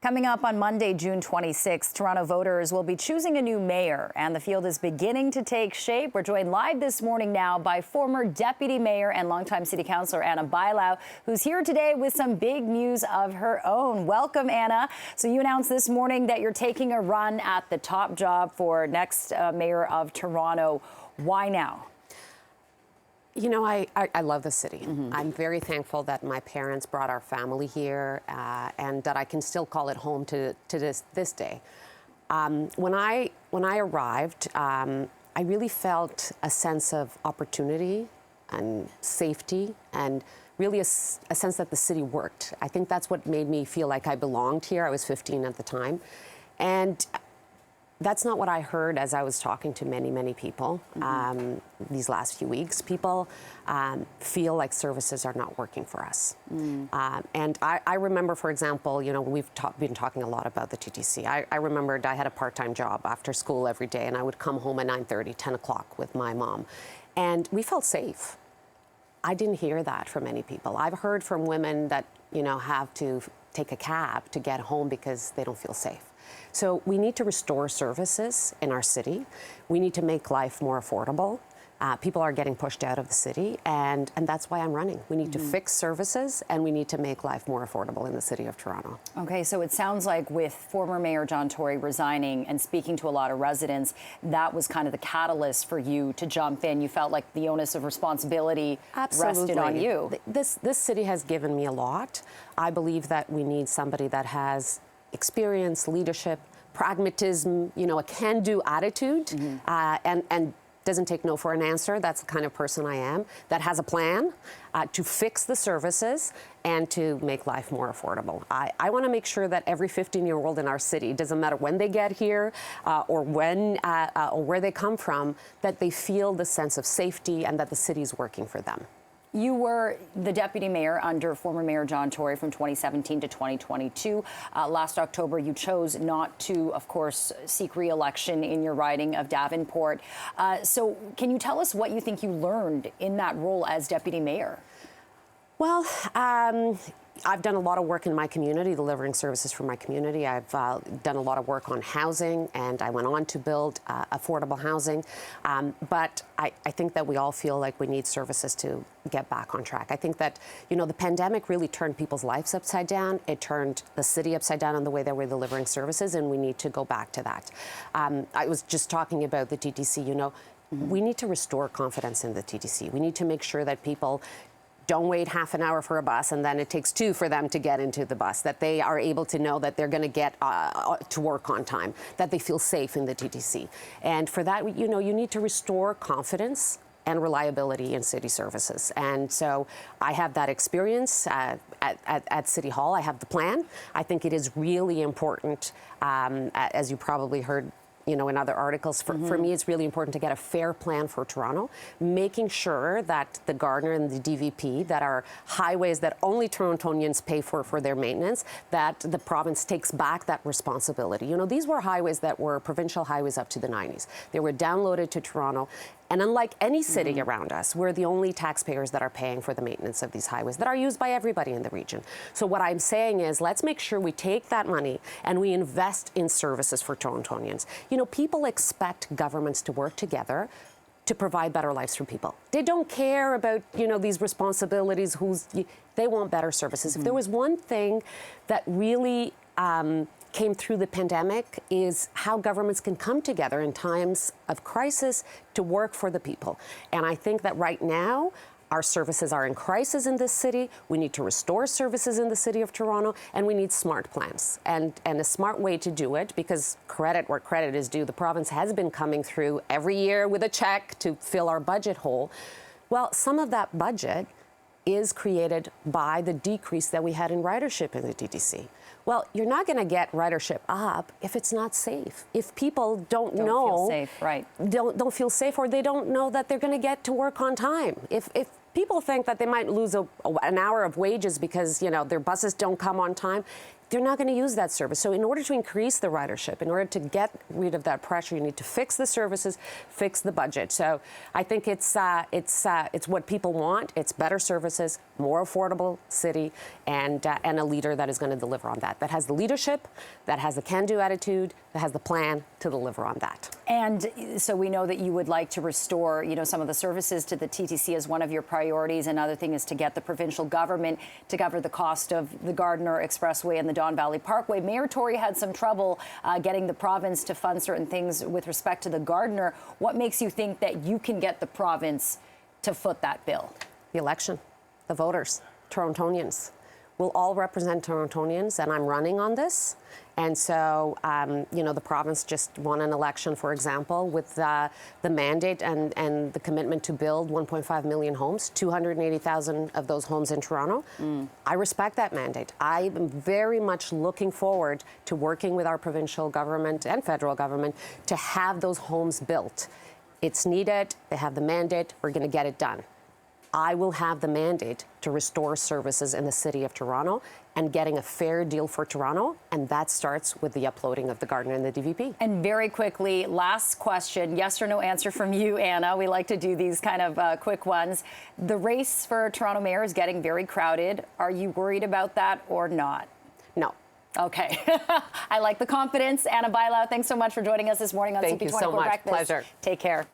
Coming up on Monday, June 26th, Toronto voters will be choosing a new mayor, and the field is beginning to take shape. We're joined live this morning now by former Deputy Mayor and longtime City Councillor Ana Bailao, who's here today with some big news of her own. Welcome, Ana. So you announced this morning that you're taking a run at the top job for next mayor of Toronto. Why now? You know, I love the city. I'm very thankful that my parents brought our family here and that I can still call it home to this day. When I arrived, I really felt a sense of opportunity and safety and really a sense that the city worked. I think that's what made me feel like I belonged here. I was 15 at the time. And that's not what I heard as I was talking to many people these last few weeks. People feel like services are not working for us. And I remember, for example, you know, we've been talking a lot about the TTC. I remembered I had a part-time job after school every day, and I would come home at 9:30, 10 o'clock with my mom. And we felt safe. I didn't hear that from many people. I've heard from women that, you know, have to take a cab to get home because they don't feel safe. So we need to restore services in our city. We need to make life more affordable. People are getting pushed out of the city, and that's why I'm running. We need to fix services, and we need to make life more affordable in the city of Toronto. Okay, so it sounds like with former Mayor John Tory resigning and speaking to a lot of residents, that was kind of the catalyst for you to jump in. You felt like the onus of responsibility rested on you. This city has given me a lot. I believe that we need somebody that has experience, leadership, pragmatism, you know, a can-do attitude, and doesn't take no for an answer. That's the kind of person I am, that has a plan to fix the services and to make life more affordable. I want to make sure that every 15-year-old in our city, doesn't matter when they get here or where they come from, that they feel the sense of safety and that the city is working for them. You were the deputy mayor under former Mayor John Tory from 2017 to 2022. Last October, you chose not to, of course, seek re-election in your riding of Davenport. So can you tell us what you think you learned in that role as deputy mayor? Well, I've done a lot of work in my community, delivering services for my community. I've done a lot of work on housing, and I went on to build affordable housing. But I think that we all feel like we need services to get back on track. I think that, you know, the pandemic really turned people's lives upside down. It turned the city upside down in the way that we're delivering services, and we need to go back to that. I was just talking about the TTC, you know, we need to restore confidence in the TTC. We need to make sure that people don't wait half an hour for a bus and then it takes 2 for them to get into the bus, that they are able to know that they're going to get to work on time, that they feel safe in the TTC. And for that, you know, you need to restore confidence and reliability in city services. And so I have that experience at City Hall. I have the plan. I think it is really important, as you probably heard, you know, in other articles, for me, it's really important to get a fair plan for Toronto, making sure that the Gardner and the DVP, that are highways that only Torontonians pay for their maintenance, that the province takes back that responsibility. You know, these were highways that were provincial highways up to the 90s. They were downloaded to Toronto. And unlike any city around us, we're the only taxpayers that are paying for the maintenance of these highways that are used by everybody in the region. So what I'm saying is, let's make sure we take that money and we invest in services for Torontonians. You know, people expect governments to work together to provide better lives for people. They don't care about, you know, these responsibilities, they want better services. If there was one thing that really came through the pandemic, is how governments can come together in times of crisis to work for the people. And I think that right now, our services are in crisis in this city. We need to restore services in the city of Toronto, and we need smart plans. And a smart way to do it, because credit where credit is due, the province has been coming through every year with a check to fill our budget hole. Well, some of that budget is created by the decrease that we had in ridership in the TTC. Well, you're not going to get ridership up if it's not safe. If people don't know, feel safe, right? Don't feel safe, or they don't know that they're going to get to work on time. If people think that they might lose an hour of wages because, you know, their buses don't come on time. They're not going to use that service. So in order to increase the ridership, in order to get rid of that pressure, you need to fix the services, fix the budget. So I think it's what people want. It's better services, more affordable city, and a leader that is going to deliver on that. That has the leadership, that has the can-do attitude, that has the plan to deliver on that. And so we know that you would like to restore, you know, some of the services to the TTC as one of your priorities. Another thing is to get the provincial government to cover the cost of the Gardiner Expressway and the Don Valley Parkway. Mayor Tory had some trouble getting the province to fund certain things with respect to the Gardiner. What makes you think that you can get the province to foot that bill? The election, the voters, Torontonians. We'll all represent Torontonians, and I'm running on this. And so, you know, the province just won an election, for example, with the mandate and the commitment to build 1.5 million homes, 280,000 of those homes in Toronto. I respect that mandate. I am very much looking forward to working with our provincial government and federal government to have those homes built. It's needed. They have the mandate. We're going to get it done. I will have the mandate to restore services in the city of Toronto and getting a fair deal for Toronto, and that starts with the uploading of the Gardiner and the DVP. And very quickly, last question, yes or no answer from you, Anna. We like to do these kind of quick ones. The race for Toronto mayor is getting very crowded. Are you worried about that or not? No. Okay. I like the confidence. Ana Bailao, thanks so much for joining us this morning on CP24 Thank you so much. Breakfast. Pleasure. Take care.